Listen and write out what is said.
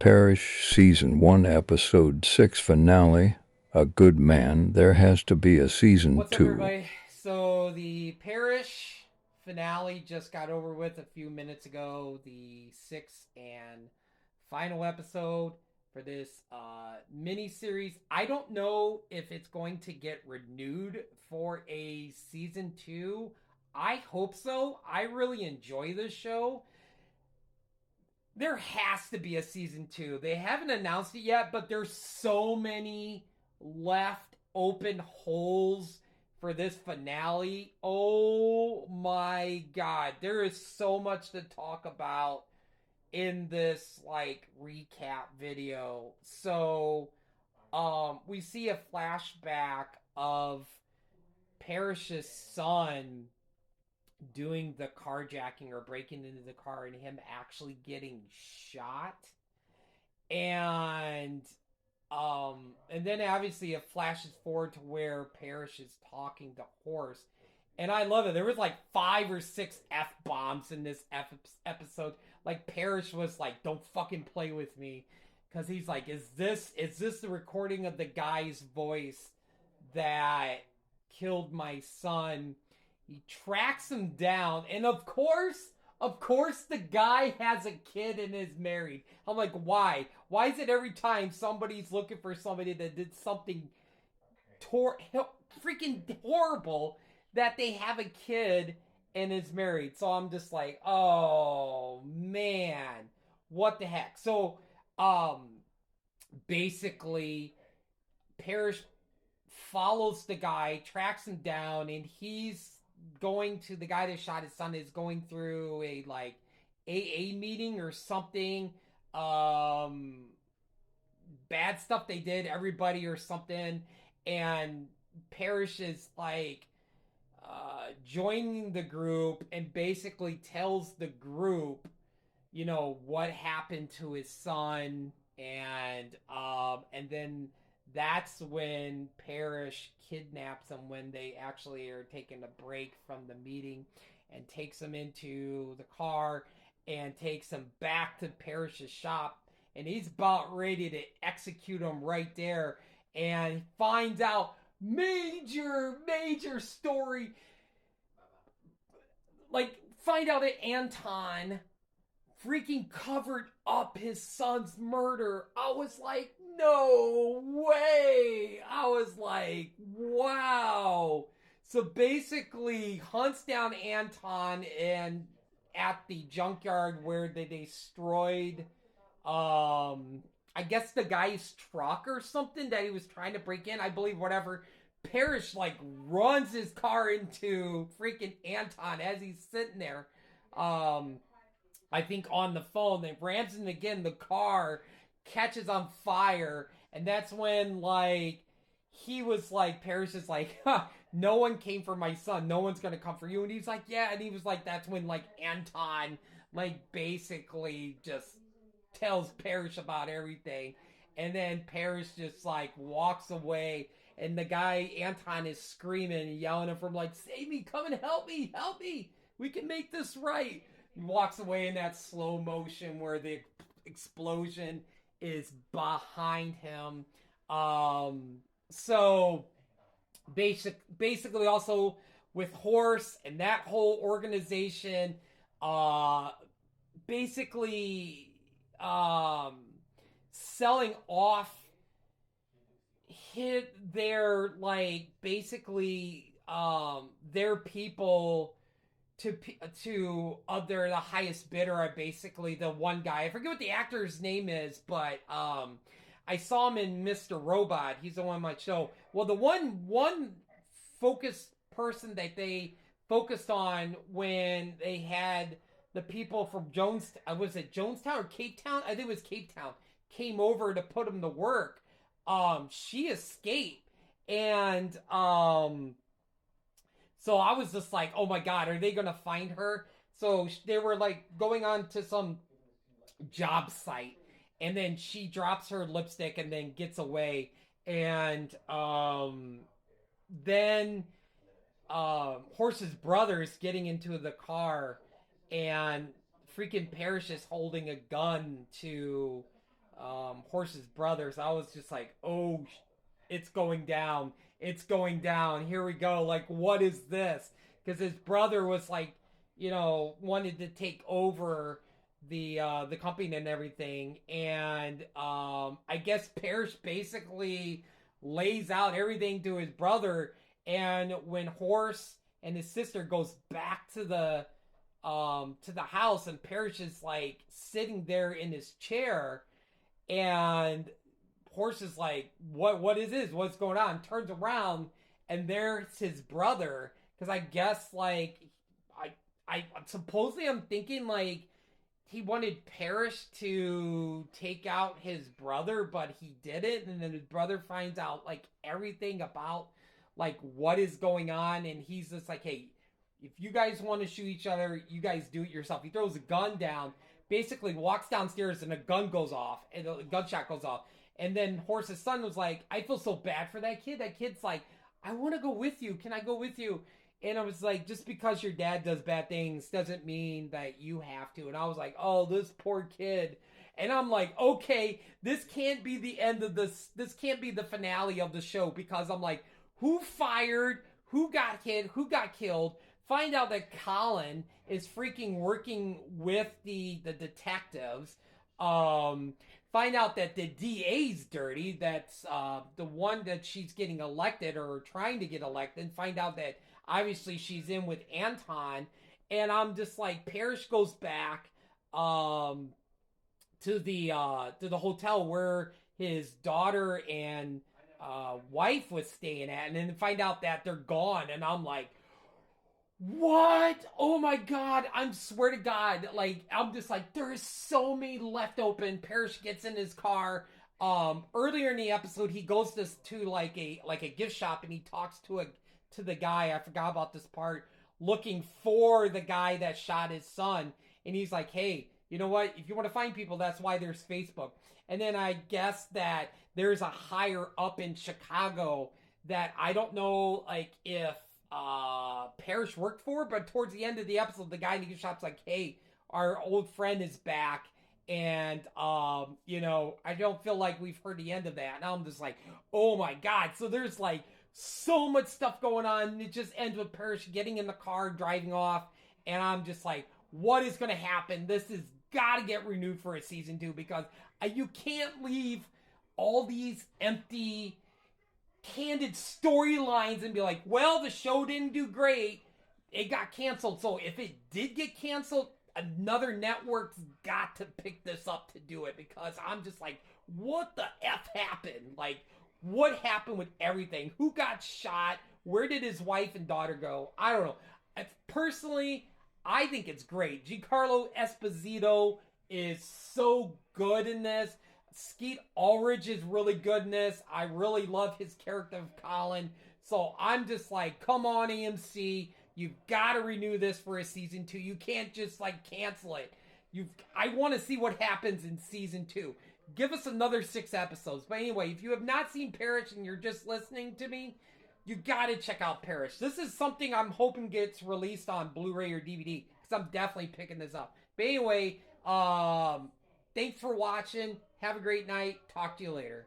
Parish Season 1, Episode 6 finale, A Good Man. There has to be a Season What's up, 2. everybody? So the Parish finale just got over with a few minutes ago. The sixth and final episode for this mini series. I don't know if it's going to get renewed for a season two. I hope so. I really enjoy this show. There has to be a season two. They haven't announced it yet, but there's so many left open holes for this finale. Oh my god, there is so much to talk about in this like recap video. So, we see a flashback of Parish's son doing the carjacking or breaking into the car and him actually getting shot. And and then obviously it flashes forward to where Parish is talking to Horse. And I love it. There was like 5 or 6 F bombs in this episode. Like Parish was like, "Don't fucking play with me," because he's like, "Is this the recording of the guy's voice that killed my son?" He tracks him down, and of course, the guy has a kid and is married. I'm like, why? Why is it every time somebody's looking for somebody that did something freaking horrible that they have a kid and is married? So I'm just like, oh man, what the heck? So, um, basically, Parrish follows the guy, tracks him down, and he's going to the guy that shot his son is going through a like AA meeting or something. Um, Bad stuff they did, everybody or something, and Parrish is like joining the group and basically tells the group, what happened to his son, and then that's when Parrish kidnaps him when they actually are taking a break from the meeting and takes him into the car and takes him back to Parrish's shop, and he's about ready to execute him right there, and finds out major story, like find out that Anton freaking covered up his son's murder. I was like, no way. I was like, wow. So basically, hunts down Anton and at the junkyard where they destroyed, I guess the guy's truck or something that he was trying to break in. I believe whatever. Parrish like runs his car into freaking Anton as he's sitting there. Um, I think on the phone. They rams him again. The car catches on fire, and that's when like he was like, Parrish is like, huh, no one came for my son. No one's gonna come for you. And he's like, yeah. And he was like, that's when like Anton like basically just tells Parrish about everything, and then Parrish just like walks away. And the guy Anton is screaming and yelling at him from like, "Save me! Come and help me! Help me! We can make this right!" Walks away in that slow motion where the explosion is behind him. So basically also with Horse and that whole organization, uh, basically um, selling off hit their like basically their people to other the highest bidder are basically the one guy. I forget what the actor's name is, but I saw him in Mr. Robot. He's the one on my show. Well, the one focused person that they focused on when they had the people from was it Jonestown or Cape Town? I think it was Cape Town. Came over to put him to work. She escaped, and so I was just like, oh my god, are they gonna find her? So they were like going on to some job site, and then she drops her lipstick and then gets away, and then Horse's brother is getting into the car, and freaking Parish is holding a gun to Horse's brother. So I was just like, oh, it's going down. It's going down. Here we go. Like, what is this? Because his brother was like, wanted to take over the company and everything, and I guess Parish basically lays out everything to his brother, and when Horse and his sister goes back to the house, and Parish is like sitting there in his chair, and Horse is like, what is this? What's going on? Turns around, and there's his brother. Because I guess like I supposedly I'm thinking like he wanted Parish to take out his brother, but he didn't, and then his brother finds out like everything about like what is going on, and he's just like, hey, if you guys want to shoot each other, you guys do it yourself. He throws a gun down, basically walks downstairs, and a gun goes off, and a gunshot goes off. And then Horse's son was like, I feel so bad for that kid. That kid's like, I want to go with you. Can I go with you? And I was like, just because your dad does bad things doesn't mean that you have to. And I was like, oh, this poor kid. And I'm like, okay, this can't be the end of this. This can't be the finale of the show, because I'm like, who fired? Who got hit? Who got killed? Find out that Colin is freaking working with the detectives. Find out that the DA's dirty. That's the one that she's getting elected or trying to get elected. Find out that obviously she's in with Anton. And I'm just like, Parish goes back to the hotel where his daughter and wife was staying at, and then find out that they're gone. And I'm like, what? Oh my god, I swear to god, like, I'm just like, there's so many left open. Parish gets in his car. Earlier in the episode, he goes to like a gift shop, and he talks to the guy, I forgot about this part, looking for the guy that shot his son. And he's like, hey, you know what, if you want to find people, that's why there's Facebook. And then I guess that there's a higher up in Chicago that I don't know, like, if Parish worked for, but towards the end of the episode, the guy in the gift shop's like, hey, our old friend is back. And I don't feel like we've heard the end of that. And I'm just like, oh my god. So there's like so much stuff going on, and it just ends with Parish getting in the car, driving off. And I'm just like, what is going to happen? This has got to get renewed for a season 2, because you can't leave all these empty candid storylines and be like, well, the show didn't do great, it got canceled. So if it did get canceled, another network's got to pick this up to do it, because I'm just like, what the F happened? Like, what happened with everything? Who got shot? Where did his wife and daughter go? I don't know. Personally, I think it's great. Giancarlo Esposito is so good in this. Skeet Ulrich is really good in this. I really love his character of Colin. So I'm just like, come on, AMC. You've got to renew this for a season 2. You can't just like cancel it. I want to see what happens in season 2. Give us another 6 episodes. But anyway, if you have not seen Parish and you're just listening to me, you got to check out Parish. This is something I'm hoping gets released on Blu-ray or DVD, because I'm definitely picking this up. But anyway, thanks for watching. Have a great night. Talk to you later.